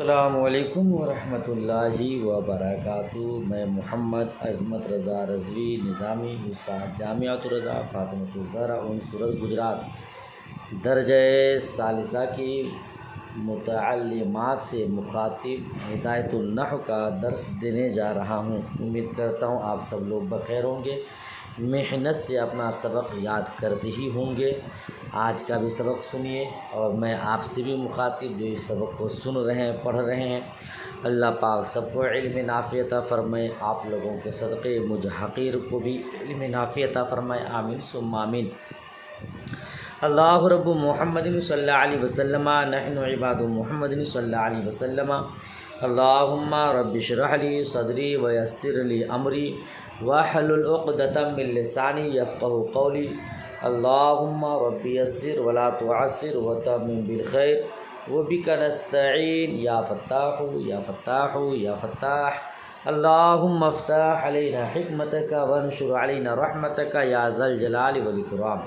السلام علیکم ورحمۃ اللہ وبرکاتہ۔ میں محمد عظمت رضا رضوی نظامی، استاد جامعۃ الرضا فاطمۃ الزہرا سورت گجرات درجہ ثالثہ کی متعلمات سے مخاطب ہدایت النحو کا درس دینے جا رہا ہوں۔ امید کرتا ہوں آپ سب لوگ بخیر ہوں گے، محنت سے اپنا سبق یاد کرتے ہی ہوں گے۔ آج کا بھی سبق سنیے، اور میں آپ سے بھی مخاطب جو اس سبق کو سن رہے ہیں، پڑھ رہے ہیں، اللہ پاک سب کو علم نافع عطا فرمائے۔ آپ لوگوں کے صدقے مجھ حقیر کو بھی علم نافع عطا فرمائے، آمین ثم آمین۔ اللہ رب محمد صلی اللہ علیہ وسلم، نحن عباد محمد صلی اللہ علیہ وسلم۔ اللہم رب اشرح لی صدری ویسر لی امری واحلل عقدۃ من لسانی یفقہوا قولی۔ اللہم رب یسر ولا تعسر وتمم بالخیر وبک نستعین یا فتاح یا فتاح یا فتاح۔ اللہم افتح علینا حکمتک وانشر علینا رحمتک یا ذا الجلال والاکرام۔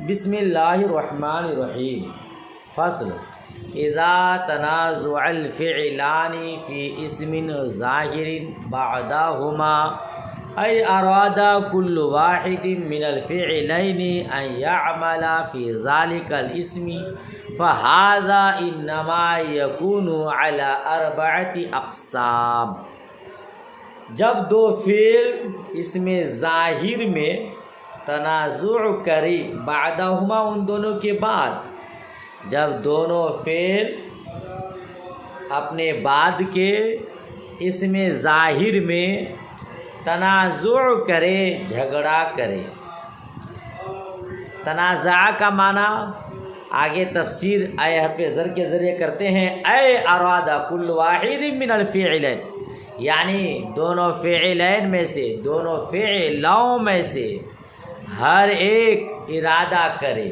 بسم اللہ الرحمن الرحیم۔ فصل: اذا تنازع الفعلان فی اسم ظاہر بعدہما ای اراد کل واحد من الفعلین ان یعمل فی ذلک الاسم فہذا انما یکون علی اربعۃ اقسام۔ جب دو فعل اسم ظاہر میں تنازع کرے، بعدہما ان دونوں کے بعد، جب دونوں فعل اپنے بعد کے اسم ظاہر میں تنازع کرے، جھگڑا کرے۔ تنازع کا معنی آگے تفسیر اے حرف زر کے ذریعے کرتے ہیں، اے ارادہ کل واحد من الفعلین، یعنی دونوں فعلین میں سے، دونوں فعلوں میں سے ہر ایک ارادہ کرے۔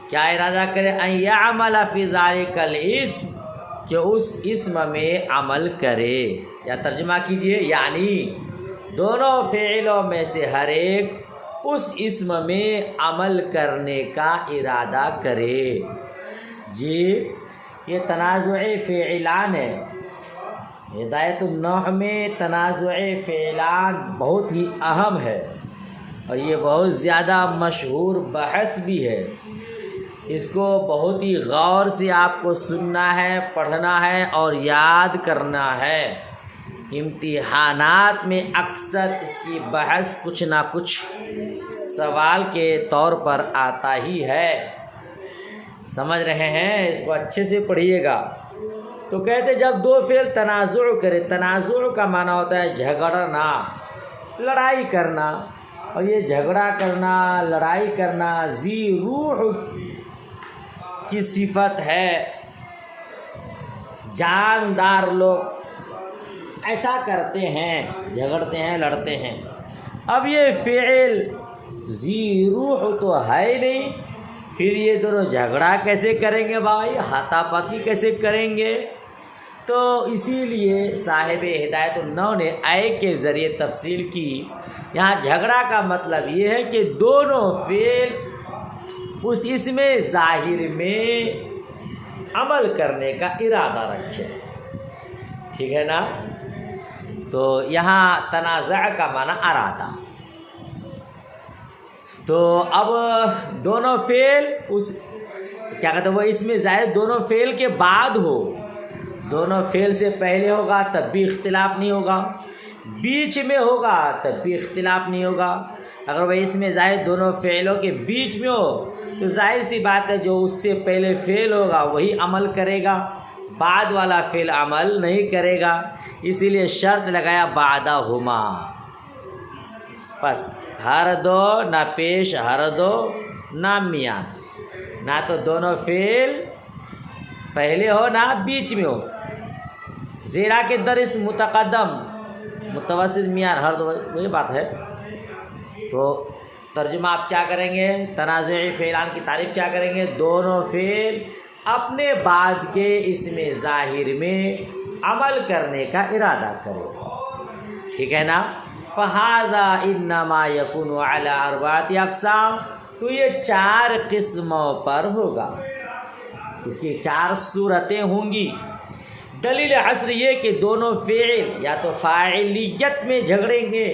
کیا ارادہ کرے؟ ان یعمل فی ذلک الاسم، کہ اس اسم میں عمل کرے۔ یا ترجمہ کیجئے، یعنی دونوں فعلوں میں سے ہر ایک اس اسم میں عمل کرنے کا ارادہ کرے۔ جی، یہ تنازع فعلان ہے۔ ہدایت النحو میں تنازع فعلان بہت ہی اہم ہے، اور یہ بہت زیادہ مشہور بحث بھی ہے۔ اس کو بہت ہی غور سے آپ کو سننا ہے، پڑھنا ہے اور یاد کرنا ہے۔ امتحانات میں اکثر اس کی بحث کچھ نہ کچھ سوال کے طور پر آتا ہی ہے۔ سمجھ رہے ہیں؟ اس کو اچھے سے پڑھیے گا۔ تو کہتے جب دو فعل تنازع کرے، تنازع کا معنی ہوتا ہے جھگڑنا، لڑائی کرنا، اور یہ جھگڑا کرنا، لڑائی کرنا ذی روح کی صفت ہے۔ جاندار لوگ ایسا کرتے ہیں، جھگڑتے ہیں، لڑتے ہیں۔ اب یہ فعل ذی روح تو ہے نہیں، پھر یہ دونوں جھگڑا کیسے کریں گے بھائی؟ ہاتھا پاتی کیسے کریں گے؟ تو اسی لیے صاحب ہدایت النحو نے اے کے ذریعے تفصیل کی۔ یہاں جھگڑا کا مطلب یہ ہے کہ دونوں فعل اس اسم ظاہر میں عمل کرنے کا ارادہ رکھے۔ ٹھیک ہے نا؟ تو یہاں تنازع کا معنی ارادہ۔ تو اب دونوں فعل اس کیا کہتے ہیں، وہ اسم ظاہر دونوں فعل کے بعد ہو، دونوں فعل سے پہلے ہوگا تب بھی اختلاف نہیں ہوگا، بیچ میں ہوگا تب بھی اختلاف نہیں ہوگا۔ اگر وہ اسم ظاہر دونوں فعلوں کے بیچ میں ہو تو ظاہر سی بات ہے جو اس سے پہلے فعل ہوگا وہی عمل کرے گا، بعد والا فعل عمل نہیں کرے گا۔ اسی لیے شرط لگایا بعدہما، پس ہر دو نہ پیش، ہر دو نہ میان، نہ تو دونوں فعل پہلے ہو نہ بیچ میں ہو۔ زیرا کے در اس متقدم متوسط میان، ہر دو، وہی بات ہے۔ تو ترجمہ آپ کیا کریں گے؟ تنازعی فعلان کی تعریف کیا کریں گے؟ دونوں فعل اپنے بعد کے اسم ظاہر میں عمل کرنے کا ارادہ کرے۔ ٹھیک ہے نا؟ فہذا انما یکون علی اربعۃ اقسام، تو یہ چار قسموں پر ہوگا۔ اس کی 4 صورتیں ہوں گی۔ دلیل حصر یہ کہ دونوں فعل یا تو فاعلیت میں جھگڑیں گے،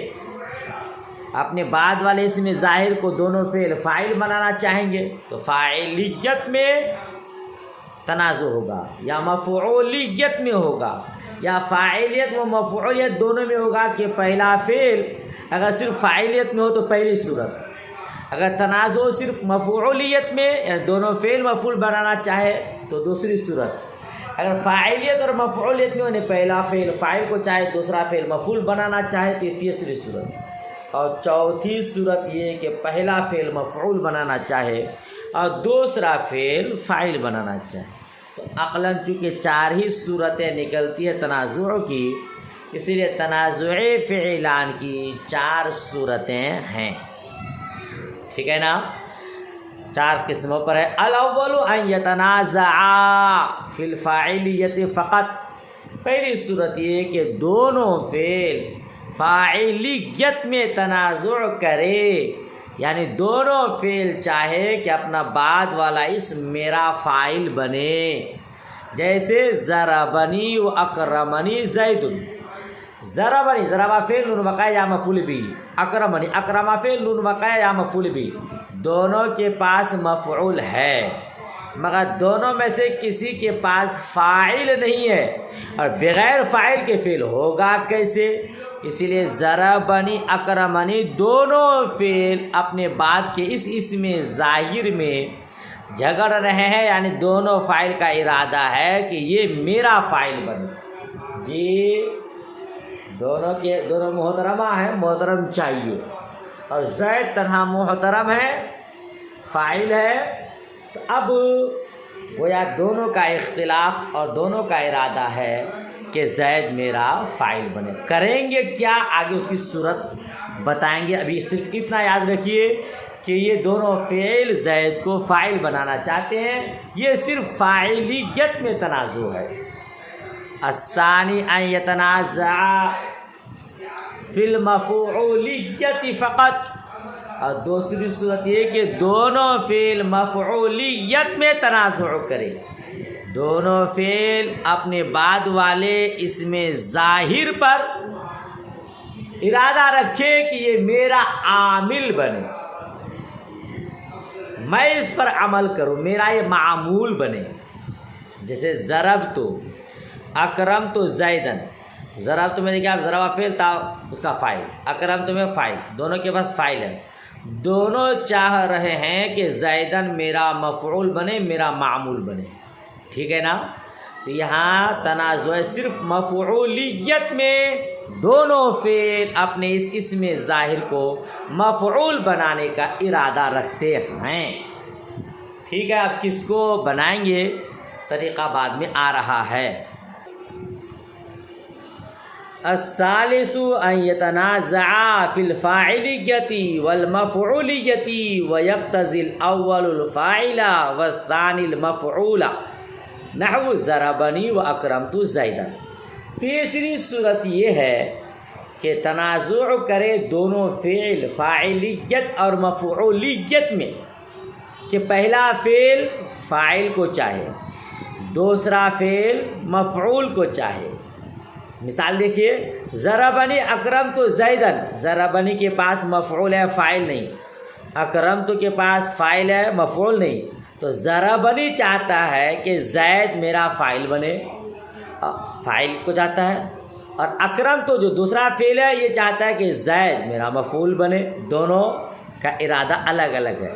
اپنے بعد والے اسم ظاہر کو دونوں فعل فاعل بنانا چاہیں گے تو فاعلیت میں تنازع ہوگا، یا مفعولیت میں ہوگا، یا فاعلیت و مفعولیت دونوں میں ہوگا کہ پہلا فعل اگر صرف فاعلیت میں ہو تو پہلی صورت، اگر تنازع صرف مفعولیت میں یا دونوں فعل مفعول بنانا چاہے تو دوسری صورت، اگر فاعلیت اور مفعولیت میں انہیں پہلا فعل فاعل کو چاہے دوسرا فعل مفعول بنانا چاہے تو یہ تیسری صورت، اور چوتھی صورت یہ کہ پہلا فعل مفعول بنانا چاہے اور دوسرا فعل فاعل بنانا چاہے۔ تو عقلاً چونکہ 4 ہی صورتیں نکلتی ہے تنازع کی، اسی لیے تنازع فعلان کی 4 صورتیں ہیں، ٹھیک ہے نا؟ 4 قسموں پر ہے۔ الاول ان یتنازعا فی الفاعلیت فقط، پہلی صورت یہ کہ دونوں فعل فاعلیت میں تنازع کرے، یعنی دونوں فعل چاہے کہ اپنا بعد والا اسم میرا فاعل بنے، جیسے ضربنی و اکرمنی زید، ضربنی ضربہ فعل نون وقع یا مفعول بھی، اکرمنی اکرمہ فعل نون وقع یا مفعول بھی، دونوں کے پاس مفعول ہے مگر دونوں میں سے کسی کے پاس فاعل نہیں ہے، اور بغیر فاعل کے فعل ہوگا کیسے؟ اسی لیے ضربنی اکرمنی دونوں فعل اپنے بعد کے اس اسم ظاہر میں جھگڑ رہے ہیں، یعنی دونوں فاعل کا ارادہ ہے کہ یہ میرا فاعل بنے۔ جی دونوں محترمہ ہیں، محترم چاہیے، اور زید تنہا محترم ہے، فاعل ہے، تو اب گویا دونوں کا اختلاف اور دونوں کا ارادہ ہے کہ زید میرا فاعل بنے۔ کریں گے کیا آگے اس کی صورت بتائیں گے، ابھی صرف اتنا یاد رکھیے کہ یہ دونوں فعل زید کو فاعل بنانا چاہتے ہیں، یہ صرف فاعلیت میں تنازع ہے۔ الثانی ان یتنازعا فی المفعولیت فقط، اور دوسری صورت یہ کہ دونوں فعل مفعولیت میں تنازع کرے، دونوں فعل اپنے بعد والے اسم ظاہر پر ارادہ رکھے کہ یہ میرا عامل بنے، میں اس پر عمل کروں، میرا یہ معمول بنے۔ جیسے ضربت اکرمت زیدن، ضربت میں دیکھیں آپ ضربہ فعل تھا اس کا فاعل، اکرمت میں فاعل، دونوں کے پاس فاعل ہے، دونوں چاہ رہے ہیں کہ زیدن میرا مفعول بنے، میرا معمول بنے، ٹھیک ہے نا؟ تو یہاں تنازع صرف مفعولیت میں دونوں فعل اپنے اس اسم ظاہر کو مفعول بنانے کا ارادہ رکھتے ہیں، ٹھیک ہے؟ اب کس کو بنائیں گے طریقہ بعد میں آ رہا ہے۔ الثالث ان يتنازعا في الفاعلیت والمفعولیت ويقتضي الاول الفاعل والثاني المفعول نحو ضربنی و اکرمت زیدا۔ تیسری صورت یہ ہے کہ تنازع کرے دونوں فعل فاعلیت اور مفعولیت میں، کہ پہلا فعل فاعل کو چاہے، دوسرا فعل مفعول کو چاہے۔ مثال دیکھیے، ضربنی اکرمت زیدن، ضربنی کے پاس مفعول ہے، فاعل نہیں، اکرمت کے پاس فاعل ہے، مفعول نہیں، تو ضربنی چاہتا ہے کہ زید میرا فاعل بنے، فاعل کو چاہتا ہے، اور اکرمت جو دوسرا فعل ہے یہ چاہتا ہے کہ زید میرا مفعول بنے، دونوں کا ارادہ الگ الگ ہے،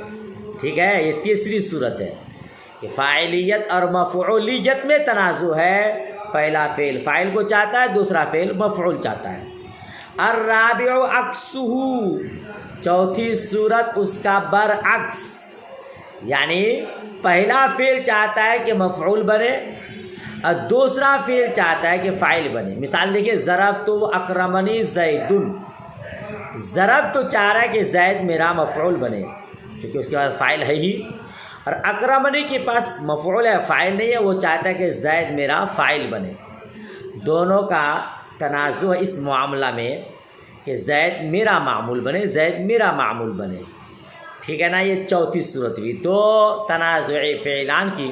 ٹھیک ہے؟ یہ تیسری صورت ہے کہ فاعلیت اور مفعولیت میں تنازع ہے، پہلا فعل فاعل کو چاہتا ہے، دوسرا فعل مفعول چاہتا ہے۔ الرابع عکسہ، چوتھی صورت اس کا برعکس، یعنی پہلا فعل چاہتا ہے کہ مفعول بنے اور دوسرا فعل چاہتا ہے کہ فاعل بنے۔ مثال دیکھیے، ضربت اکرمنی زیدن، ضرب تو چاہ رہا ہے کہ زید میرا مفعول بنے کیونکہ اس کے بعد فاعل ہے ہی، اور اکرمنی کے پاس مفعول ہے، فاعل نہیں ہے، وہ چاہتا ہے کہ زید میرا فاعل بنے۔ دونوں کا تنازع اس معاملہ میں کہ زید میرا معمول بنے، زید میرا معمول بنے، ٹھیک ہے نا؟ یہ چوتھی صورت ہوئی۔ دو تنازع فعلان کی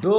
2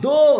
2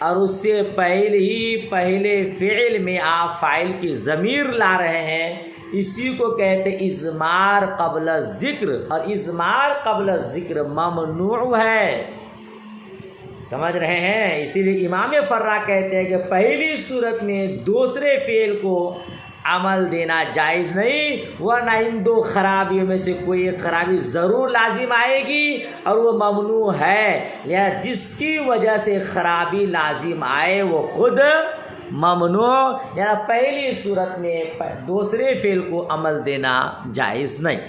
اور اس سے پہلے فعل میں آپ فاعل کی ضمیر لا رہے ہیں، اسی کو کہتے اضمار قبل الذکر، اور اضمار قبل الذکر ممنوع ہے، سمجھ رہے ہیں؟ اسی لیے امام فرا کہتے ہیں کہ پہلی صورت میں دوسرے فعل کو عمل دینا جائز نہیں، ورنہ ان دو خرابیوں میں سے کوئی ایک خرابی ضرور لازم آئے گی اور وہ ممنوع ہے، لہذا جس کی وجہ سے خرابی لازم آئے وہ خود ممنوع، یعنی پہلی صورت میں دوسرے فعل کو عمل دینا جائز نہیں۔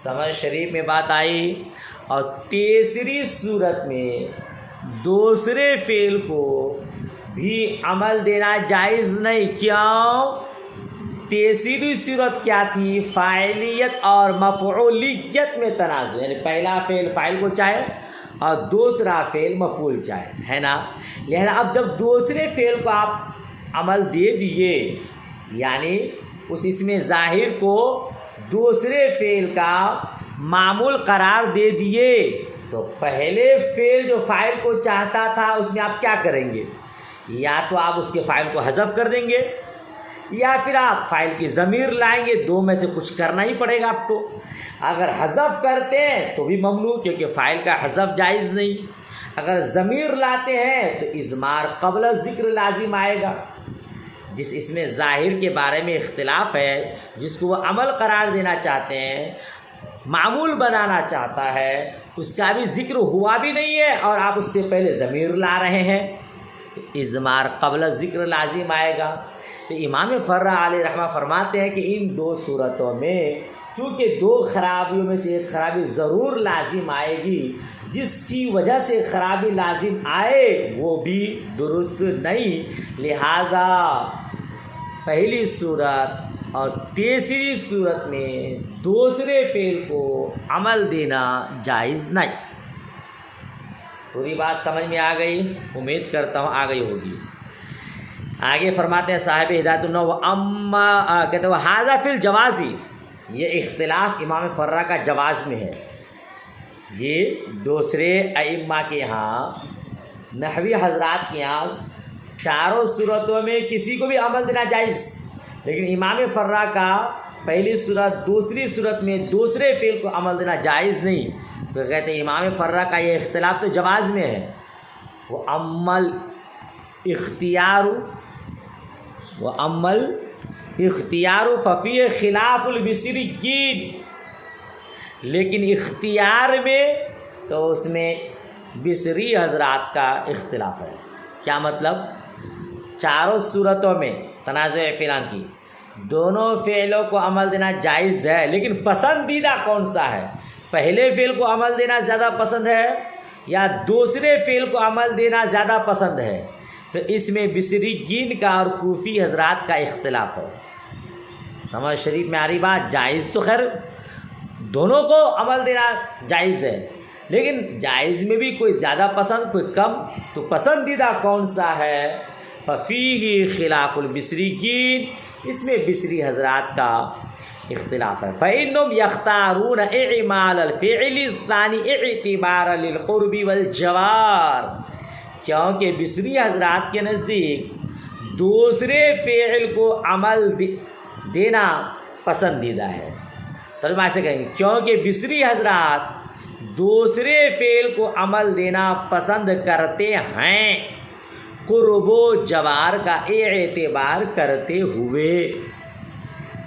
سمجھ شریف میں بات آئی؟ اور تیسری صورت میں دوسرے فعل کو بھی عمل دینا جائز نہیں، کیوں؟ تیسری صورت کیا تھی؟ فاعلیت اور مفعولیت میں تنازع، یعنی پہلا فعل فاعل کو چاہے اور دوسرا فعل مفعول چاہے، ہے نا؟ لہذا اب جب دوسرے فعل کو آپ عمل دے دیے، یعنی اس اسم ظاہر کو دوسرے فعل کا معمول قرار دے دیے، تو پہلے فعل جو فاعل کو چاہتا تھا اس میں آپ کیا کریں گے؟ یا تو آپ اس کے فاعل کو حذف کر دیں گے، یا پھر آپ فاعل کی ضمیر لائیں گے، دو میں سے کچھ کرنا ہی پڑے گا آپ کو۔ اگر حذف کرتے ہیں تو بھی ممنوع، کیونکہ فاعل کا حذف جائز نہیں۔ اگر ضمیر لاتے ہیں تو اضمار قبل ذکر لازم آئے گا۔ جس اسم ظاہر کے بارے میں اختلاف ہے، جس کو وہ عمل قرار دینا چاہتے ہیں، معمول بنانا چاہتا ہے، اس کا بھی ذکر ہوا بھی نہیں ہے اور آپ اس سے پہلے ضمیر لا رہے ہیں، تو اضمار قبل ذکر لازم آئے گا۔ تو امام فرا علیہ رحمہ فرماتے ہیں کہ ان دو صورتوں میں چونکہ دو خرابیوں میں سے ایک خرابی ضرور لازم آئے گی، جس کی وجہ سے خرابی لازم آئے وہ بھی درست نہیں، لہذا پہلی صورت اور تیسری صورت میں دوسرے فعل کو عمل دینا جائز نہیں۔ پوری بات سمجھ میں آ گئی؟ امید کرتا ہوں آ گئی ہوگی۔ آگے فرماتے ہیں صاحب ہدایت النور کہتے ہیں ھذا فی الجوازی، یہ اختلاف امام فرا کا جواز میں ہے۔ یہ دوسرے ائمہ کے ہاں، نحوی حضرات کے ہاں چاروں صورتوں میں کسی کو بھی عمل دینا جائز، لیکن امام فرا کا پہلی صورت دوسری صورت میں دوسرے فعل کو عمل دینا جائز نہیں، تو کہتے ہیں امام فرا کا یہ اختلاف تو جواز میں ہے۔ وہ عمل اختیار ففی خلاف البصریین، لیکن اختیار میں تو اس میں بصری حضرات کا اختلاف ہے۔ کیا مطلب؟ چاروں صورتوں میں تنازع فعلان کی دونوں فعلوں کو عمل دینا جائز ہے، لیکن پسندیدہ کون سا ہے؟ پہلے فعل کو عمل دینا زیادہ پسند ہے یا دوسرے فعل کو عمل دینا زیادہ پسند ہے؟ تو اس میں بصریین کا اور کوفی حضرات کا اختلاف ہے۔ سمجھ شریف میں آ رہی بات؟ جائز تو خیر دونوں کو عمل دینا جائز ہے، لیکن جائز میں بھی کوئی زیادہ پسند کوئی کم، تو پسندیدہ کون سا ہے؟ ففیہ خلاف البصریین، اس میں بصری حضرات کا اختلاف ہے۔ فإنهم يختارون اعمال الفعل الثاني اعتبارا للقرب والجوار، کیونکہ بصری حضرات کے نزدیک دوسرے فعل کو عمل دینا پسندیدہ ہے۔ ترجمہ ایسے کہیں گے کیونکہ بصری حضرات دوسرے فعل کو عمل دینا پسند کرتے ہیں، قرب و جوار کا اعتبار کرتے ہوئے۔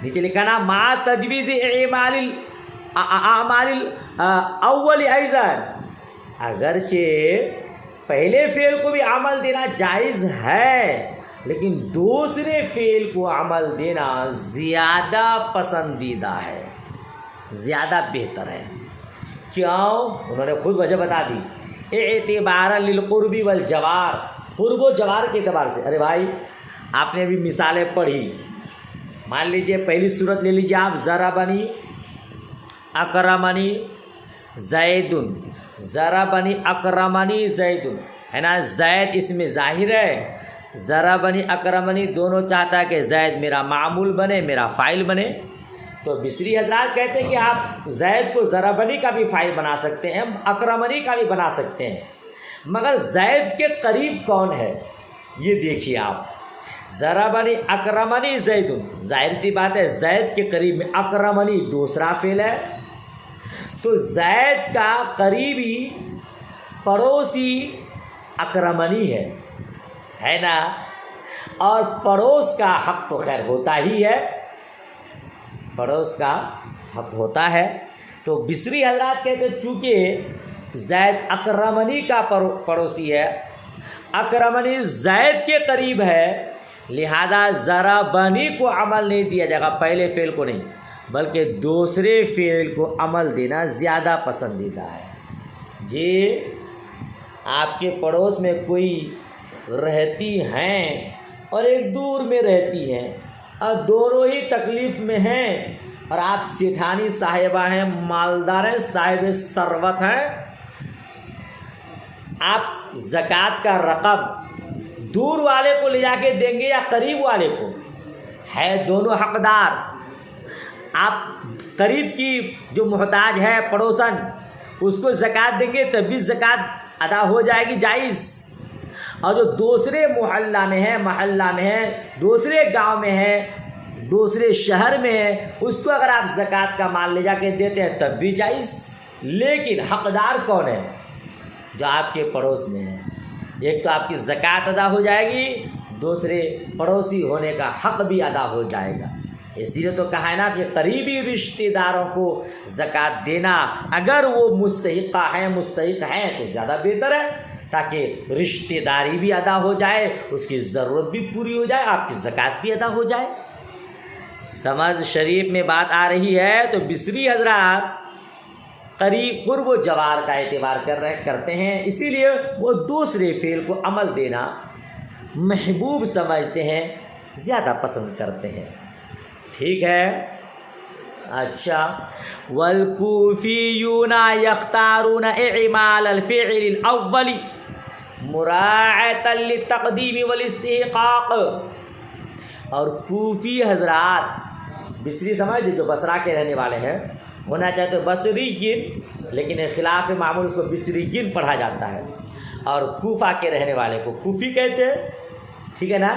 نیچے لکھا نا ما تجویز اعمال اول ایضا، اگرچہ پہلے فعل کو بھی عمل دینا جائز ہے، لیکن دوسرے فعل کو عمل دینا زیادہ پسندیدہ ہے، زیادہ بہتر ہے۔ کیوں؟ انہوں نے خود وجہ بتا دی، اعتبارا للقرب والجوار، قرب و جوار کے اعتبار سے۔ ارے بھائی آپ نے ابھی مثالیں پڑھی، مان لیجئے پہلی صورت لے لیجئے آپ، ضربنی اکرمنی زید، ضربنی اکرمنی زید، ہے نا؟ زید اس میں ظاہر ہے، ضربنی اکرمنی دونوں چاہتا ہے کہ زید میرا معمول بنے میرا فاعل بنے، تو بصری حضرات کہتے ہیں کہ آپ زید کو ضربنی کا بھی فاعل بنا سکتے ہیں، اکرمنی کا بھی بنا سکتے ہیں، مگر زید کے قریب کون ہے یہ دیکھیے آپ. ضربنی اکرمنی زید، ظاہر سی بات ہے زید کے قریب میں اکرمنی دوسرا فعل ہے، تو زید کا قریبی پڑوسی اکرمنی ہے نا، اور پڑوس کا حق تو خیر ہوتا ہی ہے، پڑوس کا حق ہوتا ہے. تو بصری حضرات کہتے ہیں چونکہ زید اکرمنی کا پڑوسی ہے، اکرمنی زید کے قریب ہے، لہذا ضربنی کو عمل نہیں دیا جائے گا، پہلے فعل کو نہیں بلکہ دوسرے فعل کو عمل دینا زیادہ پسندیدہ ہے. جی آپ کے پڑوس میں کوئی رہتی ہیں اور ایک دور میں رہتی ہیں اور دونوں ہی تکلیف میں ہیں، اور آپ سیٹھانی صاحبہ ہیں، مالدار ہیں، صاحب ثروت ہیں، آپ زکوٰۃ کا رقم دور والے کو لے جا کے دیں گے یا قریب والے کو؟ ہے دونوں حقدار. آپ قریب کی جو محتاج ہے پڑوسن اس کو زکوٰۃ دیں گے تب بھی زکوٰۃ ادا ہو جائے گی جائز، اور جو دوسرے محلہ میں ہے، دوسرے گاؤں میں ہے، دوسرے شہر میں ہے، اس کو اگر آپ زکوٰۃ کا مال لے جا کے دیتے ہیں تب بھی جائز. لیکن حقدار کون ہے؟ جو آپ کے پڑوس میں ہے. ایک تو آپ کی زکوٰۃ ادا ہو جائے گی، دوسرے پڑوسی ہونے کا حق بھی ادا ہو جائے گا. اسی لیے تو کہا ہے نا کہ قریبی رشتہ داروں کو زکوٰۃ دینا اگر وہ مستحق ہیں تو زیادہ بہتر ہے، تاکہ رشتہ داری بھی ادا ہو جائے، اس کی ضرورت بھی پوری ہو جائے، آپ کی زکوٰۃ بھی ادا ہو جائے. سمجھ شریف میں بات آ رہی ہے. تو بصری حضرات قریب قرب و جوار کا اعتبار کرتے ہیں، اسی لیے وہ دوسرے فعل کو عمل دینا محبوب سمجھتے ہیں، زیادہ پسند کرتے ہیں. ٹھیک ہے. اچھا، والکوفیون یختارون اعمال الفعل الاول مراعاۃ للتقدیم والاستحقاق. اور کوفی حضرات بصری سمجھ جو بصرہ کے رہنے والے ہیں، ہونا چاہے تو بصریین، لیکن خلاف معمول اس کو بصریین پڑھا جاتا ہے، اور کوفہ کے رہنے والے کو کوفی کہتے ہیں. ٹھیک ہے نا.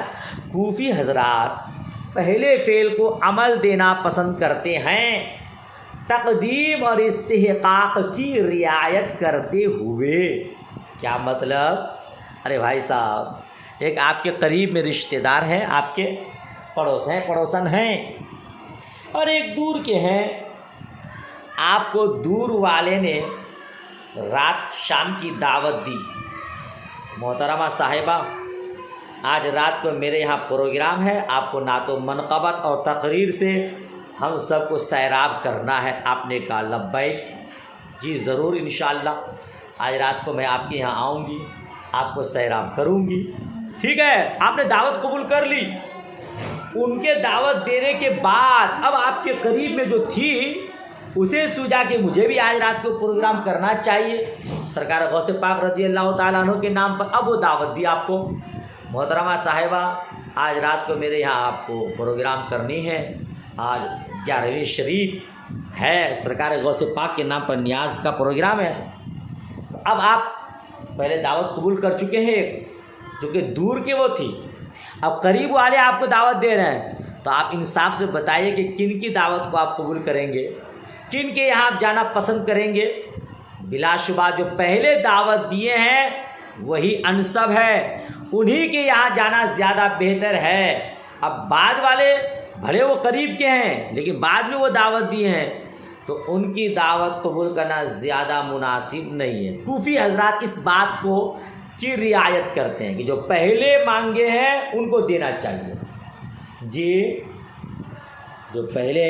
کوفی حضرات پہلے فعل کو عمل دینا پسند کرتے ہیں، تقدیم اور استحقاق کی رعایت کرتے ہوئے. کیا مطلب؟ ارے بھائی صاحب، ایک آپ کے قریب میں رشتہ دار ہیں، آپ کے پڑوسن ہیں، اور ایک دور کے ہیں. آپ کو دور والے نے رات شام کی دعوت دی، محترمہ صاحبہ آج رات کو میرے یہاں پروگرام ہے، آپ کو نعت و منقبت اور تقریر سے ہم سب کو سیراب کرنا ہے. آپ نے کہا لبیک، جی ضرور انشاءاللہ، آج رات کو میں آپ کے یہاں آؤں گی، آپ کو سیراب کروں گی. ٹھیک ہے. آپ نے دعوت قبول کر لی. ان کے دعوت دینے کے بعد اب آپ کے قریب میں جو تھی اسے سوچا کہ مجھے بھی آج رات کو پروگرام کرنا چاہیے سرکار غوث پاک رضی اللہ تعالیٰ عنہ کے نام پر. اب وہ دعوت دی آپ کو، محترمہ صاحبہ آج رات کو میرے یہاں آپ کو پروگرام کرنی ہے، آج 11ویں شریف ہے، سرکار غوث پاک کے نام پر نیاز کا پروگرام ہے. اب آپ پہلے دعوت قبول کر چکے ہیں، جو کہ دور کے وہ تھی، اب قریب والے آپ کو دعوت دے رہے ہیں، تو آپ انصاف سے بتائیے کہ کن کی دعوت کو آپ قبول کریں گے، کن کے یہاں آپ جانا پسند کریں گے. بلا شبہ جو پہلے دعوت دیے ہیں وہی انسب ہے، انہی کے یہاں جانا زیادہ بہتر ہے. اب بعد والے بھلے وہ قریب کے ہیں لیکن بعد میں وہ دعوت دیے ہیں تو ان کی دعوت قبول کرنا زیادہ مناسب نہیں ہے. کوفی حضرات اس بات کو کی رعایت کرتے ہیں کہ جو پہلے مانگے ہیں ان کو دینا چاہیے. جی جو پہلے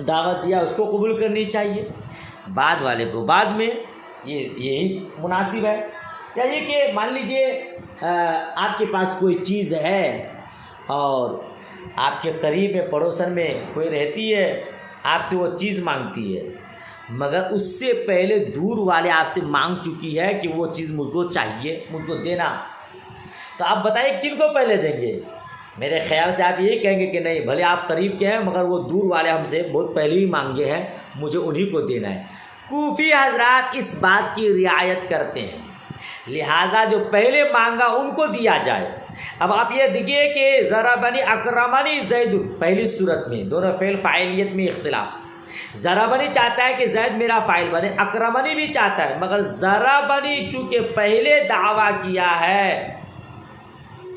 دعوت دیا اس کو قبول کرنی چاہیے، بعد والے کو بعد میں. یہی مناسب ہے. یا یہ کہ مان لیجئے آپ کے پاس کوئی چیز ہے اور آپ کے قریب میں پڑوسن میں کوئی رہتی ہے، آپ سے وہ چیز مانگتی ہے، مگر اس سے پہلے دور والے آپ سے مانگ چکی ہے کہ وہ چیز مجھ کو چاہیے، مجھ کو دینا، تو آپ بتائیے کن کو پہلے دیں گے؟ میرے خیال سے آپ یہی کہیں گے کہ نہیں، بھلے آپ قریب کے ہیں مگر وہ دور والے ہم سے بہت پہلے ہی مانگے ہیں، مجھے انہی کو دینا ہے. کوفی حضرات اس بات کی رعایت کرتے ہیں لہذا جو پہلے مانگا ان کو دیا جائے۔ اب آپ یہ دیکھیے کہ ضربنی اکرمنی زید، پہلی صورت میں دونوں فعل فاعلیت میں اختلاف۔ ضربنی چاہتا ہے کہ زید میرا فاعل بنے، اکرمنی بھی چاہتا ہے، مگر ضربنی چونکہ پہلے دعویٰ کیا ہے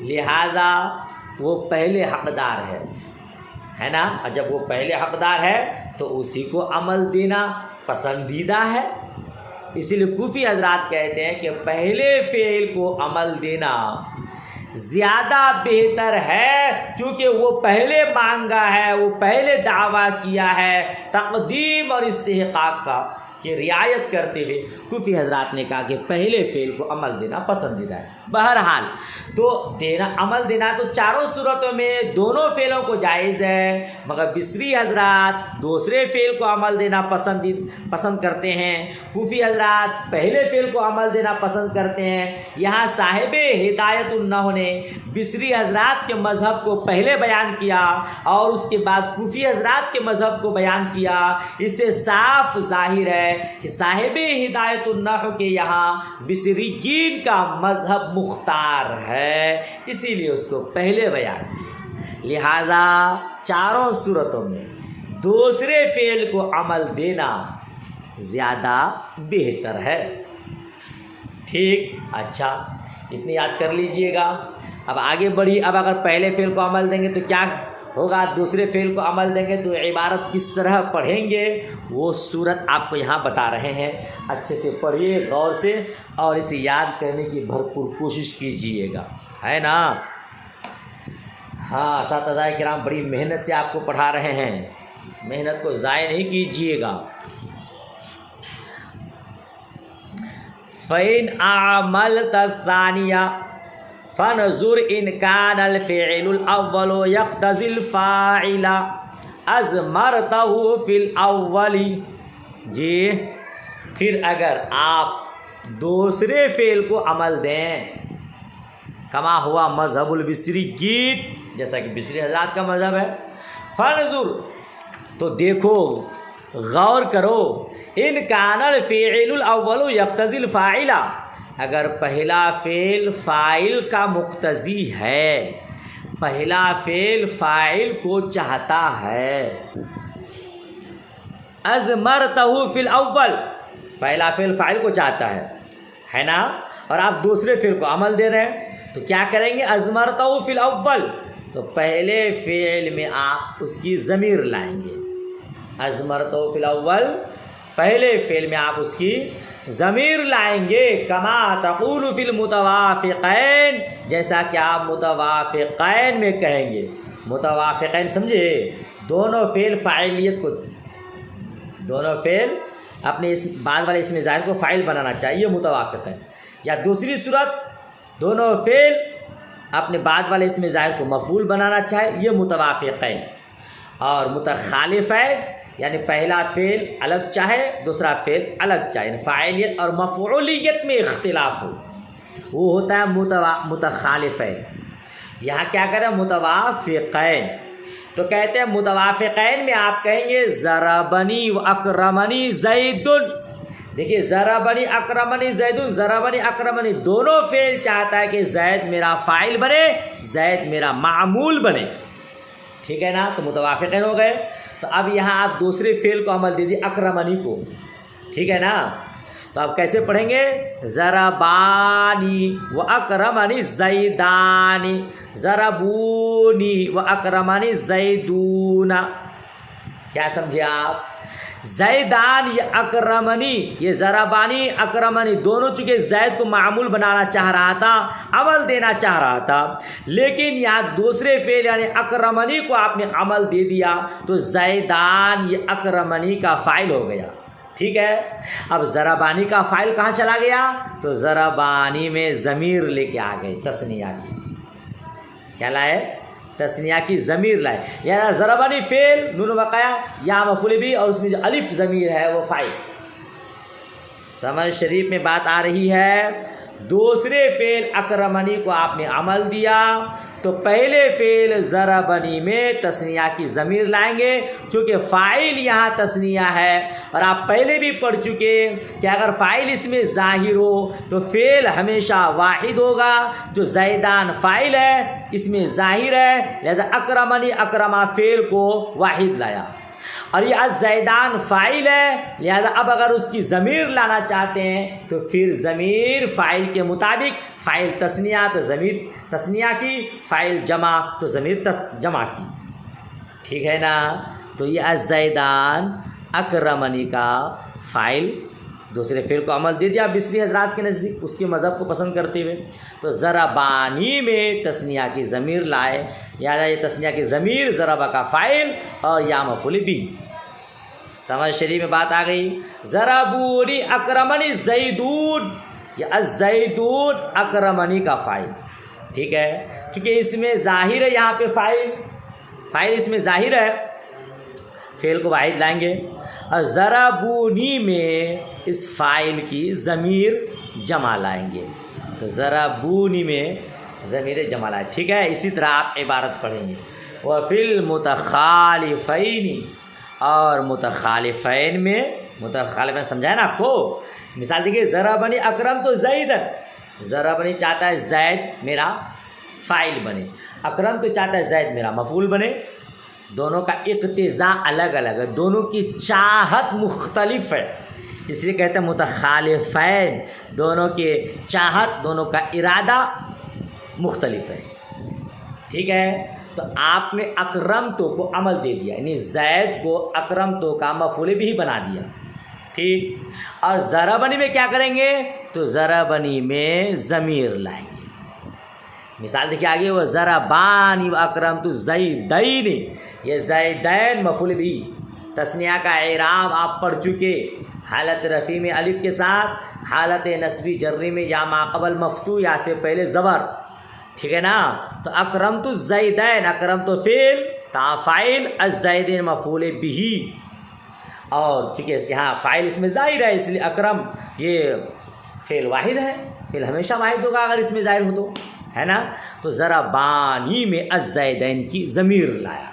لہذا وہ پہلے حقدار ہے نا، اور جب وہ پہلے حقدار ہے تو اسی کو عمل دینا پسندیدہ ہے۔ اسی لیے کوفی حضرات کہتے ہیں کہ پہلے فعل کو عمل دینا زیادہ بہتر ہے، کیونکہ وہ پہلے مانگا ہے، وہ پہلے دعویٰ کیا ہے، تقدیم اور استحقاق کا کی رعایت کرتے ہوئے کوفی حضرات نے کہا کہ پہلے فعل کو عمل دینا پسندیدہ ہے۔ بہرحال تو عمل دینا تو چاروں صورتوں میں دونوں فعلوں کو جائز ہے، مگر بصری حضرات دوسرے فعل کو عمل دینا پسند کرتے ہیں، کوفی حضرات پہلے فعل کو عمل دینا پسند کرتے ہیں۔ یہاں صاحب ہدایت النحو نے بصری حضرات کے مذہب کو پہلے بیان کیا اور اس کے بعد کوفی حضرات کے مذہب کو بیان کیا۔ اس سے صاف ظاہر ہے کہ صاحب ہدایت النحو کے یہاں بصریین کا مذہب مختار ہے، اسی لیے اس کو پہلے بیان کیا۔ لہذا چاروں صورتوں میں دوسرے فعل کو عمل دینا زیادہ بہتر ہے۔ ٹھیک، اچھا اتنی یاد کر لیجئے گا۔ اب آگے بڑھی، اب اگر پہلے فعل کو عمل دیں گے تو کیا ہوگا، دوسرے فعل کو عمل دیں گے تو عبارت کس طرح پڑھیں گے وہ صورت آپ کو یہاں بتا رہے ہیں۔ اچھے سے پڑھیے غور سے اور اسے یاد کرنے کی بھرپور کوشش کیجیے گا، ہے نا۔ ہاں، اساتذہ کرام بڑی محنت سے آپ کو پڑھا رہے ہیں، محنت کو ضائع نہیں کیجیے گا۔ فَإِنْ أَعْمَلْتَ الثَّانِيَةَ فَانْظُرْ إِنْ كَانَ الْفِعْلُ الْأَوَّلُ يَقْتَضِي الْفَاعِلَ أَضْمَرْتَهُ فِي الْأَوَّلِ۔ جی پھر اگر آپ دوسرے فعل کو عمل دیں، کما ہوا مذہب البصریین، جیسا کہ بصری حضرات کا مذہب ہے، فَانْظُرْ تو دیکھو، غور کرو، ان کان الفعل الاول یقتضی الفاعل، اگر پہلا فعل فاعل کا مقتضی ہے، پہلا فعل فاعل کو چاہتا ہے، اضمرتہ فی الاول، پہلا فعل فاعل کو چاہتا ہے نا، اور آپ دوسرے فعل کو عمل دے رہے ہیں تو کیا کریں گے، اضمرتہ فی الاول، تو پہلے فعل میں آپ اس کی ضمیر لائیں گے، اضمرتہ فی الاول، پہلے فعل میں آپ اس کی ضمیر لائیں گے، کما تقول فی المتوافقین، جیسا کہ آپ متوافقین میں کہیں گے۔ متوافقین سمجھے، دونوں فعل فاعلیت کو، دونوں فعل اپنے اس بعد والے اسم ظاہر کو فاعل بنانا چاہیے متوافقین، یا دوسری صورت دونوں فعل اپنے بعد والے اسم ظاہر کو مفعول بنانا چاہے، یہ متوافقین۔ اور متخالفین یعنی پہلا فعل الگ چاہے دوسرا فعل الگ چاہے، یعنی فاعلیت اور مفعولیت میں اختلاف ہو، وہ ہوتا ہے متخالفین۔ یہاں کیا کریں، متوافقین، تو کہتے ہیں متوافقین میں آپ کہیں گے ضربنی و اکرمنی زید، دیکھیے ضربنی اکرمنی زید، ضربنی اکرمنی دونوں فعل چاہتا ہے کہ زید میرا فاعل بنے، زید میرا معمول بنے، ٹھیک ہے نا، تو متوافقین ہو گئے۔ تو اب یہاں آپ دوسرے فعل کو عمل دے دیے اکرمنی کو، ٹھیک ہے نا، تو آپ کیسے پڑھیں گے، ضربانی و اکرمنی زیدانی، ضربونی و اکرمنی زیدون، کیا سمجھے آپ، زیدان یا اکرمنی، یہ ضربانی اکرمنی دونوں چونکہ زید کو معمول بنانا چاہ رہا تھا، عمل دینا چاہ رہا تھا، لیکن یہاں دوسرے فعل یعنی اکرمنی کو آپ نے عمل دے دیا تو زیدان یہ اکرمنی کا فاعل ہو گیا، ٹھیک ہے۔ اب ضربانی کا فاعل کہاں چلا گیا، تو ضربانی میں ضمیر لے کے آ گئے، تثنیہ کی، کیا لائے، تثنیہ کی ضمیر لائے، یا ضربانی فعل نون وقع یا مفعول بھی، اور اس میں جو الف ضمیر ہے وہ فاعل۔ سمجھ شریف میں بات آ رہی ہے، دوسرے فعل اکرمنی کو آپ نے عمل دیا تو پہلے فعل ضربنی میں تثنیہ کی ضمیر لائیں گے، چونکہ فاعل یہاں تثنیہ ہے اور آپ پہلے بھی پڑھ چکے کہ اگر فاعل اس میں ظاہر ہو تو فعل ہمیشہ واحد ہوگا، جو زیدان فاعل ہے اس میں ظاہر ہے، لہذا اکرمنی اکرما فعل کو واحد لایا، اور یہ الزیدان فاعل ہے، لہذا اب اگر اس کی ضمیر لانا چاہتے ہیں تو پھر ضمیر فاعل کے مطابق، فاعل تثنیہ تو ضمیر تثنیہ کی، فاعل جمع تو ضمیر جمع کی، ٹھیک ہے نا؟ تو یہ الزیدان اکرمنی کا فاعل دوسرے فعل کو عمل دے دیا بصری حضرات کے نزدیک اس کے مذہب کو پسند کرتے ہوئے، تو ضربانی میں تثنیہ کی ضمیر لائے، یاد یہ تثنیہ کی ضمیر ضربہ کا فاعل اور یا مفعول بھی، سمجھ شریف میں بات آ گئی۔ ضربونی اکرمنی زیدون، یہ الزیدون اکرمنی کا فاعل، ٹھیک ہے، کیونکہ اس میں ظاہر ہے، یہاں پہ فاعل اس میں ظاہر ہے، فعل کو واحد لائیں گے، اور ضربونی میں اس فاعل کی ضمیر جمع لائیں گے، تو ضربونی میں ضمیر جمع لائیں، ٹھیک ہے۔ اسی طرح آپ عبارت پڑھیں گے، وفی المتخالفین، اور متخالفین میں، متخالفین سمجھائے نا آپ کو، مثال دیکھیے ضربنی اکرم تو زیدن، ضربنی چاہتا ہے زید میرا فاعل بنے، اکرم تو چاہتا ہے زید میرا مفعول بنے، دونوں کا اقتضاء الگ الگ ہے، دونوں کی چاہت مختلف ہے، اس لیے کہتے ہیں متخالفین، دونوں کی چاہت، دونوں کا ارادہ مختلف ہے، ٹھیک ہے۔ تو آپ نے اکرمتو کو عمل دے دیا، یعنی زید کو اکرمتو کا مفعول بھی بنا دیا، ٹھیک، اور ضربنی میں کیا کریں گے؟ تو ضربنی میں ضمیر لائیں گے، مثال دیکھیے آگے، وہ ضربانی و اکرمت زیدین، یہ زیدین مفعول بھی، تثنیہ کا اعراب آپ پڑھ چکے، حالت رفع میں الف کے ساتھ، حالت نصبی جری میں یا ما قبل مفتوح یا سے پہلے زبر، ٹھیک ہے نا؟ تو اکرمت الزیدین، اکرمت فعل تا فاعل، الزیدین مفعول بھی، اور چونکہ یہاں فاعل اس میں ظاہر ہے اس لیے اکرم یہ فعل واحد ہے، فعل ہمیشہ واحد ہوگا اگر اس میں ظاہر ہو تو، ہے نا؟ تو ضربانی میں الزیدین کی ضمیر لایا،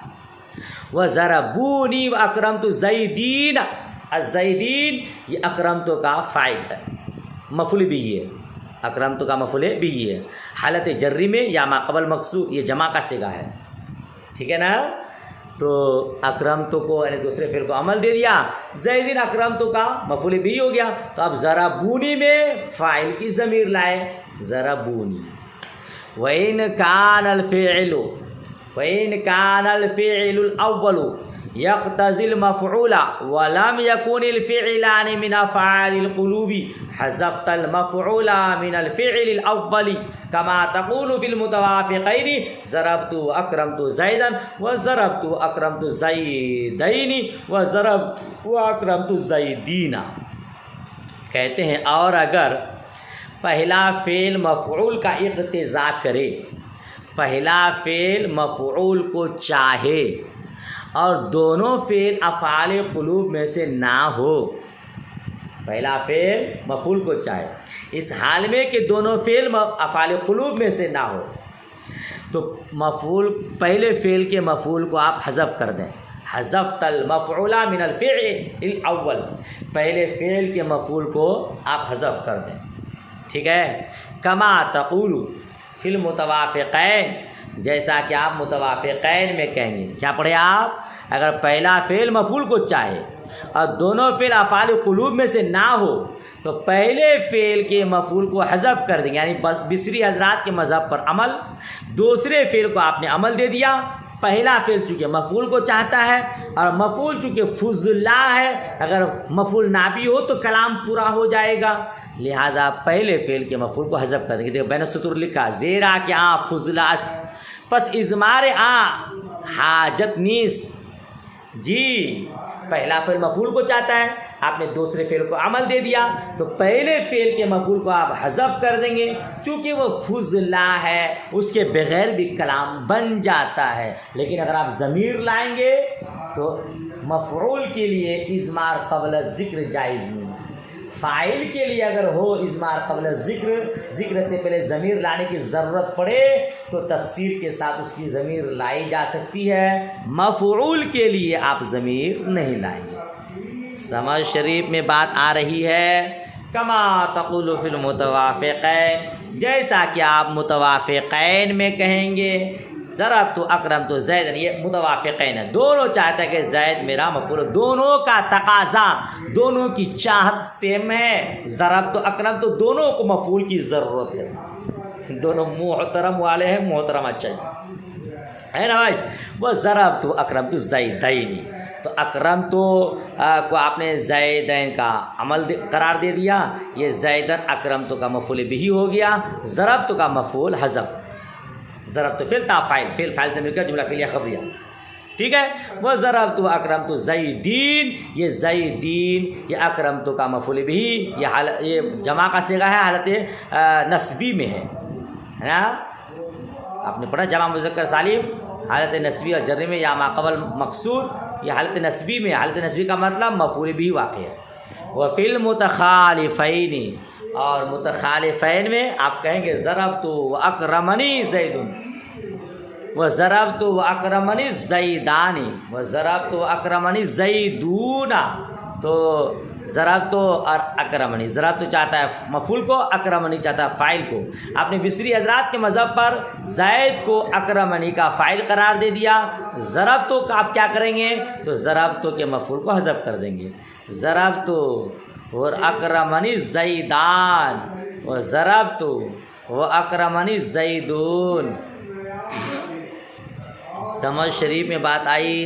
وہ ضربونی و اکرمت الزیدین، الزیدین یہ اکرمتو کا فاعل ہے، مفعول بھی ہے، اکرمتو کا مفعول بھی ہے، حالت جری میں یا ما قبل مقصور، یہ جمع کا صیغہ ہے، ٹھیک ہے نا؟ تو اکرمتو کو یعنی دوسرے فعل کو عمل دے دیا، زیدین اکرمتو کا مفعول بھی ہو گیا، تو اب ضربونی میں فاعل کی ضمیر لائے، ضربونی، وَإِنْ كَانَ الْفِعْلُ الْأَوَّلُ يَقْتَضِي الْمَفْعُولَ وَلَمْ يَكُنِ الْفِعْلَانِ مِنْ أَفْعَالِ الْقُلُوبِ حَذَفْتَ الْمَفْعُولَ مِنَ الْفِعْلِ الْأَوَّلِ كَمَا تَقُولُ فِي الْمُتَوَافِقَيْنِ ضَرَبْتُ أَكْرَمْتُ زَيْدًا وَضَرَبْتُ أَكْرَمْتُ زَيْدَيْنِ وَضَرَبْتُ أَكْرَمْتُ زَيْدِينَ، کہتے ہیں اور اگر پہلا فعل مفعول کا اقتضاء کرے، پہلا فعل مفعول کو چاہے اور دونوں فعل افعال قلوب میں سے نہ ہو، پہلا فعل مفعول کو چاہے، اس حال میں کہ دونوں فعل افعال قلوب میں سے نہ ہو، تو مفعول پہلے فعل کے مفعول کو آپ حذف کر دیں، حذفت المفعول من الفعل الاول، پہلے فعل کے مفعول کو آپ حذف کر دیں، ٹھیک ہے۔ کما تقول فی المتوافقین، جیسا کہ آپ متوافقین میں کہیں گے، کیا پڑھے آپ؟ اگر پہلا فعل مفعول کو چاہے اور دونوں فعل افعال قلوب میں سے نہ ہو تو پہلے فعل کے مفعول کو حذف کر دیں گے، یعنی بصری حضرات کے مذہب پر عمل، دوسرے فعل کو آپ نے عمل دے دیا، پہلا فعل چونکہ مفعول کو چاہتا ہے اور مفعول چونکہ فضلہ ہے، اگر مفعول نہ بھی ہو تو کلام پورا ہو جائے گا، لہذا پہلے فعل کے مفعول کو حذف کر دیں گے۔ دیکھو بین السطور لکھا، زیرا کہ فضلہ است، پس ازمار حاجت نیست، جی پہلا فعل مفعول کو چاہتا ہے، آپ نے دوسرے فعل کو عمل دے دیا تو پہلے فعل کے مفعول کو آپ حذف کر دیں گے، چونکہ وہ فضلہ ہے، اس کے بغیر بھی کلام بن جاتا ہے، لیکن اگر آپ ضمیر لائیں گے تو مفعول کے لیے اضمار قبل ذکر جائز نہیں، فاعل کے لیے اگر ہو اضمار قبل ذکر، ذکر سے پہلے ضمیر لانے کی ضرورت پڑے تو تفسیر کے ساتھ اس کی ضمیر لائی جا سکتی ہے، مفعول کے لیے آپ ضمیر نہیں لائیں گے۔ سمجھ شریف میں بات آ رہی ہے۔ کما تقول فی المتوافقین، جیسا کہ آپ متوافقین میں کہیں گے ضربت اکرمت زیدن، یہ متوافقین ہے، دونوں چاہتا ہے کہ زید میرا مفعول، دونوں کا تقاضا، دونوں کی چاہت سیم ہے، ضربت اکرمت دونوں کو مفعول کی ضرورت ہے، دونوں محترم والے ہیں، محترم اچھا ہے نا بھائی۔ وہ ضربت اکرمت زیدین، تو اکرمت کو آپ نے زیدین کا عمل قرار دے دیا، یہ زیدن اکرمت کا مفعول بھی ہو گیا، ضربت کا مفعول حذف، ضربت فعل تا فاعل، فعل فاعل سے مل کر جملہ فعلیہ خبریہ، ٹھیک ہے۔ وہ ضربت اکرمت زیدین، یہ زیدین یہ اکرمت کا مفعول بھی، یہ جمع کا صیغہ ہے، حالت نسبی میں ہے نا، آپ نے پڑھا جمع مذکر سالم حالت نسبی اور جر میں یا ما قبل مقصور، یہ حالت نسبی میں، حالت نسبی کا مطلب مفعول بھی واقع ہے۔ وفی المتخالفین، اور متخالفین میں آپ کہیں گے ضربت واکرمنی زید، وضربت واکرمنی زیدانی، وضربت واکرمنی زیدون، تو ضربت اور اکرمنی، ضربت چاہتا ہے مفعول کو، اکرمنی چاہتا ہے فاعل کو۔ آپ نے بصری حضرات کے مذہب پر زید کو اکرمنی کا فاعل قرار دے دیا، ضربت کا آپ کیا کریں گے تو ضربت کے مفعول کو حذف کر دیں گے، ضربت اور اکرمنی زیدان، و ضربت و اکرمنی زیدون۔ سمجھ شریف میں بات آئی،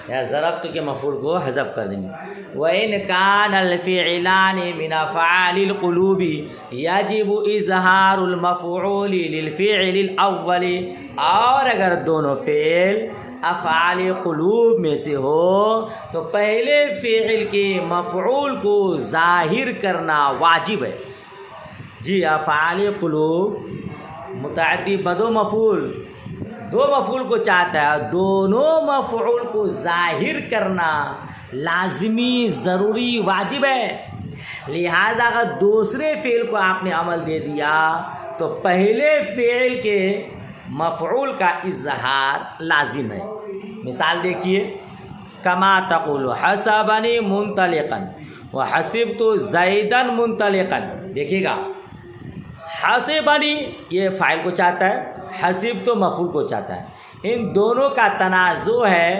یا ضربت کے مفعول کو حذف کر دیں گے۔ وَإِنْ كَانَ الْفِعْلَانِ مِنْ أَفْعَالِ الْقُلُوبِ يَجِبُ إِظْهَارُ الْمَفْعُولِ لِلْفِعْلِ الْأَوَّلِ، اور اگر دونوں فعل افعال قلوب میں سے ہو تو پہلے فعل کے مفعول کو ظاہر کرنا واجب ہے۔ جی افعال قلوب متعدی بدو مفعول، دو مفعول کو چاہتا ہے، دونوں مفعول کو ظاہر کرنا لازمی، ضروری، واجب ہے۔ لہذا اگر دوسرے فعل کو آپ نے عمل دے دیا تو پہلے فعل کے مفعول کا اظہار لازم ہے۔ مثال دیکھیے، کما تقول حسبنی منطلقا وحسبت زیدا منطلقا، دیکھیے گا حسبنی یہ فاعل کو چاہتا ہے، حسبت مفعول کو چاہتا ہے، ان دونوں کا تنازع ہے،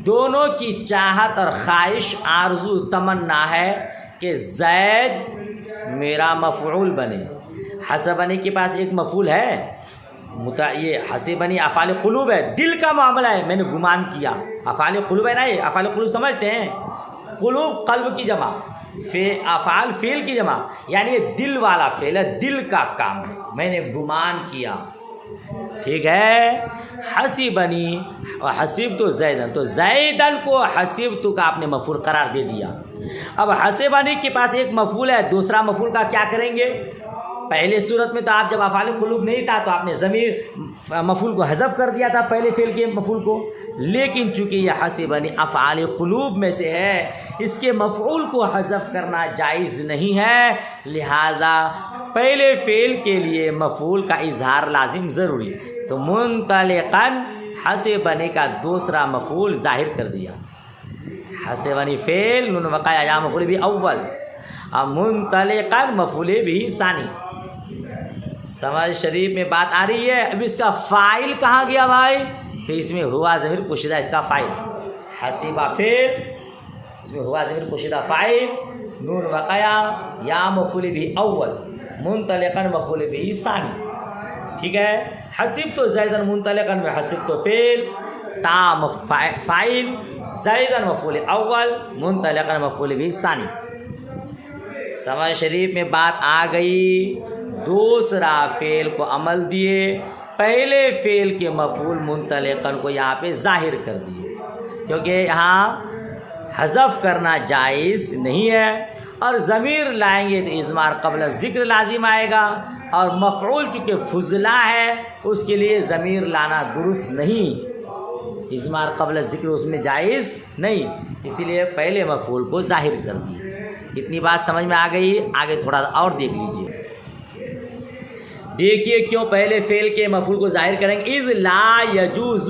دونوں کی چاہت اور خواہش، آرزو، تمنا ہے کہ زید میرا مفعول بنے۔ حسبنی کے پاس ایک مفعول ہے، یہ حسبنی افعال قلوب ہے، دل کا معاملہ ہے، میں نے گمان کیا، افعال قلوب ہے نا، یہ افعال قلوب سمجھتے ہیں، قلوب قلب کی جمع، افعال فعل کی جمع، یعنی یہ دل والا فعل ہے، دل کا کام ہے، میں نے گمان کیا، ٹھیک ہے۔ حسبنی اور حسبت زیدن، تو زیدن کو حسبت کا آپ نے مفعول قرار دے دیا۔ اب حسبنی کے پاس ایک مفعول ہے، دوسرا مفعول کا کیا کریں گے؟ پہلے صورت میں تو آپ جب افعال قلوب نہیں تھا تو آپ نے ضمیر مفعول کو حذف کر دیا تھا، پہلے فعل کے مفعول کو، لیکن چونکہ یہ حسبنی افعال قلوب میں سے ہے، اس کے مفعول کو حذف کرنا جائز نہیں ہے، لہذا پہلے فعل کے لیے مفعول کا اظہار لازم ضروری، تو منطلقاً حسبنی کا دوسرا مفعول ظاہر کر دیا، حسبنی فعل نون وقع یا مفعول بھی اول، اور منطلقاً مفعول بھی ثانی۔ سمجھ شریف میں بات آ رہی ہے۔ اب اس کا فاعل کہاں گیا بھائی؟ تو اس میں ہوا ضمیر پوشیدہ، اس کا فاعل حسبہ فعل، اس میں ہوا ضمیر پوشیدہ فاعل، نون وقیا یا مفعول بھی اول، منطلقاً مفعول بھی ثانی، ٹھیک ہے۔ حسبت زیدن منطلقاً میں حسبت فعل، تام فاعل، زیدن مفعول اول، منطلقاً مفعول بھی ثانی۔ سمجھ شریف میں بات آ گئی۔ دوسرا فعل کو عمل دیے، پہلے فعل کے مفعول منطلقاً کو یہاں پہ ظاہر کر دیے، کیونکہ یہاں حذف کرنا جائز نہیں ہے، اور ضمیر لائیں گے تو اضمار قبل ذکر لازم آئے گا، اور مفعول چونکہ فضلہ ہے اس کے لیے ضمیر لانا درست نہیں، اضمار قبل ذکر اس میں جائز نہیں، اسی لیے پہلے مفعول کو ظاہر کر دیے۔ اتنی بات سمجھ میں آ گئی؟ آگے تھوڑا اور دیکھ لیجئے. دیکھیے کیوں پہلے فعل کے مفعول کو ظاہر کریں گے. اذ لا يجوز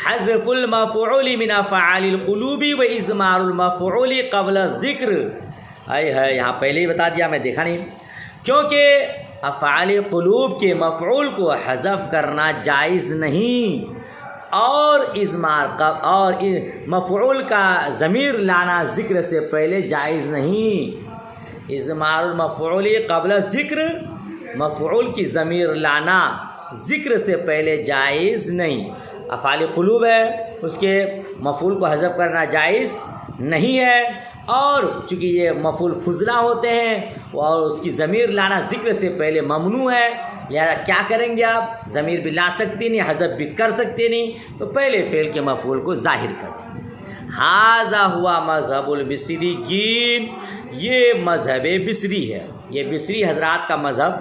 حذف المفعول من افعال القلوب و اضمار المفعول قبل الذکر. ہے یہاں پہلے ہی بتا دیا، میں دیکھا نہیں. کیونکہ افعال قلوب کے مفعول کو حذف کرنا جائز نہیں، اور اور مفعول کا ضمیر لانا ذکر سے پہلے جائز نہیں. اضمار المفعول قبل ذکر، مفعول کی ضمیر لانا ذکر سے پہلے جائز نہیں. افعال قلوب ہے، اس کے مفعول کو حذف کرنا جائز نہیں ہے، اور چونکہ یہ مفعول فضلہ ہوتے ہیں اور اس کی ضمیر لانا ذکر سے پہلے ممنوع ہے، لہذا کیا کریں گے آپ؟ ضمیر بھی لا سکتے نہیں، حذف بھی کر سکتے نہیں، تو پہلے فعل کے مفعول کو ظاہر کر دیں. ھذا ہوا مذہب البصریین، یہ مذہب بصری ہے، یہ بصری حضرات کا مذہب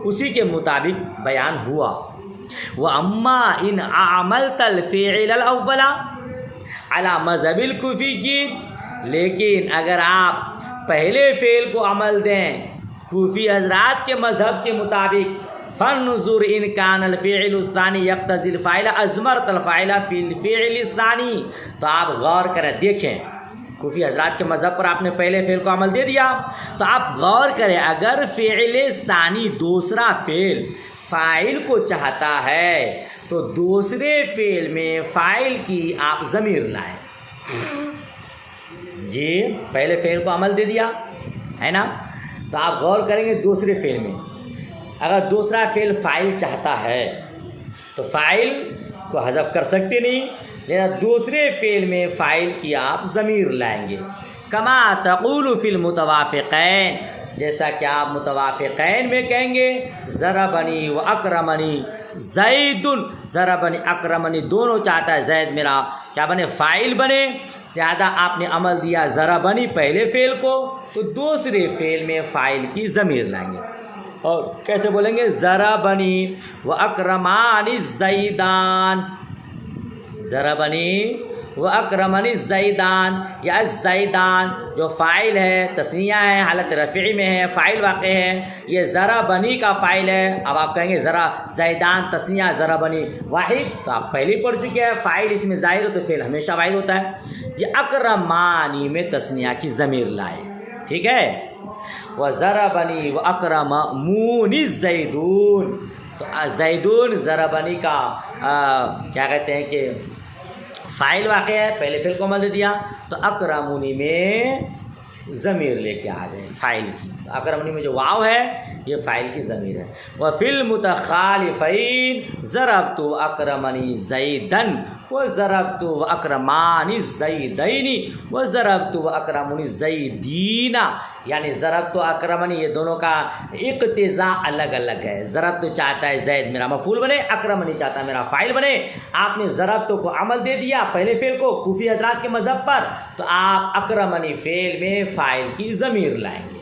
اسی کے مطابق بیان ہوا. وَأَمَّا إِنْ أَعْمَلْتَ الْفِعْلَ الْأَوَّلَ عَلَى مذہب الکوفیین، لیکن اگر آپ پہلے فعل کو عمل دیں کوفی حضرات کے مذہب کے مطابق، فَانْظُرْ إِنْ كَانَ الْفِعْلُ الثَّانِي يَقْتَضِي الْفَاعِلَ أَضْمَرْتَ الْفَاعِلَ فِي الْفِعْلِ الثَّانِي. تو آپ غور کریں، دیکھیں کوفی حضرات کے مذہب پر آپ نے پہلے فعل کو عمل دے دیا، تو آپ غور کریں اگر فعل ثانی دوسرا فعل فاعل کو چاہتا ہے تو دوسرے فعل میں فاعل کی آپ ضمیر لائیں. جی پہلے فعل کو عمل دے دیا ہے نا، تو آپ غور کریں گے دوسرے فعل میں اگر دوسرا فعل فاعل چاہتا ہے تو فاعل کو حذف کر سکتے نہیں، لہذا دوسرے فعل میں فاعل کی آپ ضمیر لائیں گے. کما تقول فی المتوافقین، جیسا کہ آپ متوافقین میں کہیں گے ضربنی و اکرمنی زید، ضربنی اکرمنی دونوں چاہتا ہے زید میرا کیا بنے؟ فاعل بنے. لہذا آپ نے عمل دیا ضربنی پہلے فعل کو، تو دوسرے فعل میں فاعل کی ضمیر لائیں گے. اور کیسے بولیں گے؟ ضربنی و اکرمانی زیدان، ضربنی و اکرمنی زیدان، یا زیدان جو فاعل ہے تثنیہ ہے، حالت رفعی میں ہے، فاعل واقع ہے، یہ ضربنی کا فاعل ہے. اب آپ کہیں گے ذرا زیدان تثنیہ ضربنی واحد، تو آپ پہلے پڑھ چکے ہیں فاعل اس میں ظاہر ہو تو فعل ہمیشہ واحد ہوتا ہے. یہ اکرمانی میں تثنیہ کی ضمیر لائے، ٹھیک ہے. وَضَرَبَنِي وَأَكْرَمَنِي الزَّيْدُونَ، تو زیدون ضربنی کا کیا کہتے ہیں کہ فاعل واقع ہے، پہلے فعل کو عمل دے دیا، تو اکرمونی میں ضمیر لے کے آ گئے فاعل کی. اکرمونی میں جو واو ہے یہ فاعل کی ضمیر ہے. وَفِي الْمُتَخَالِفَيْنِ ضَرَبْتُ وَأَكْرَمَنِي زَيْدًا وَضَرَبْتُ وَأَكْرَمَانِي الزَّيْدَيْنِ وَضَرَبْتُ وَأَكْرَمُونِي الزَّيْدِينَ، یعنی ضربت و اکرمنی یہ دونوں کا اقتضاء الگ الگ ہے. ضربت چاہتا ہے زید میرا مفعول بنے، اکرمنی چاہتا ہے میرا فاعل بنے. آپ نے ضربت کو عمل دے دیا پہلے فعل کو کوفی حضرات کے مذہب پر، تو آپ اکرمنی فعل میں فاعل کی ضمیر لائیں گے،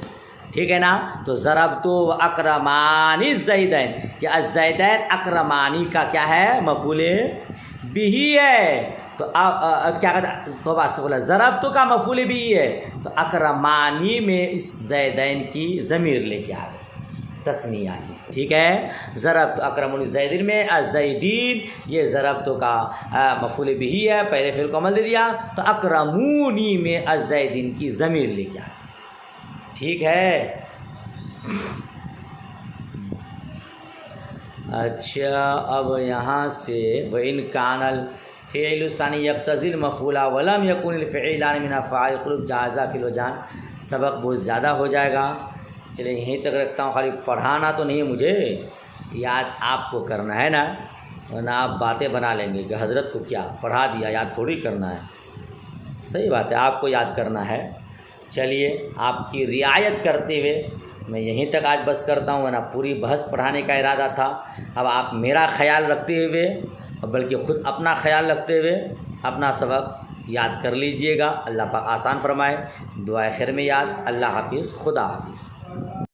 ٹھیک ہے نا. تو ضربت و اکرمانی الزیدین، کہ الزیدین اکرمانی کا کیا ہے؟ مفعول بھی ہے. تو کیا کہتا ہے؟ توبہ استغفر، ضربت کا مفعول بھی ہے، تو اکرمانی میں اس زیدین کی ضمیر لے کے آ گئے تثنیہ کی، ٹھیک ہے. ضربت اکرمونی الزیدین میں الزیدین یہ ضربت کا مفعول بھی ہے، پہلے فعل کو عمل دے دیا، تو اکرمونی میں الزیدین کی ضمیر لے کے آ گئے، ٹھیک ہے. اچھا اب یہاں سے وَإِنْ كَانَ الْفِعْلُ الثَّانِي يَقْتَضِي الْمَفْعُولَ وَلَمْ يَكُنِ الْفِعْلَانِ مِنْ أَفْعَالِ الْقُلُوبِ جَازَ فِي الْوَجْهَانِ. سبق بہت زیادہ ہو جائے گا، چلے یہیں تک رکھتا ہوں. خالی پڑھانا تو نہیں ہے مجھے، یاد آپ کو کرنا ہے نا، ورنہ آپ باتیں بنا لیں گے کہ حضرت کو کیا پڑھا دیا، یاد تھوڑی کرنا ہے. صحیح بات ہے، آپ کو یاد کرنا ہے. چلیے آپ کی رعایت کرتے ہوئے میں یہیں تک آج بس کرتا ہوں، ورنہ پوری بحث پڑھانے کا ارادہ تھا. اب آپ میرا خیال رکھتے ہوئے بلکہ خود اپنا خیال رکھتے ہوئے اپنا سبق یاد کر لیجئے گا. اللہ پاک آسان فرمائے. دعائے خیر میں یاد. اللہ حافظ. خدا حافظ.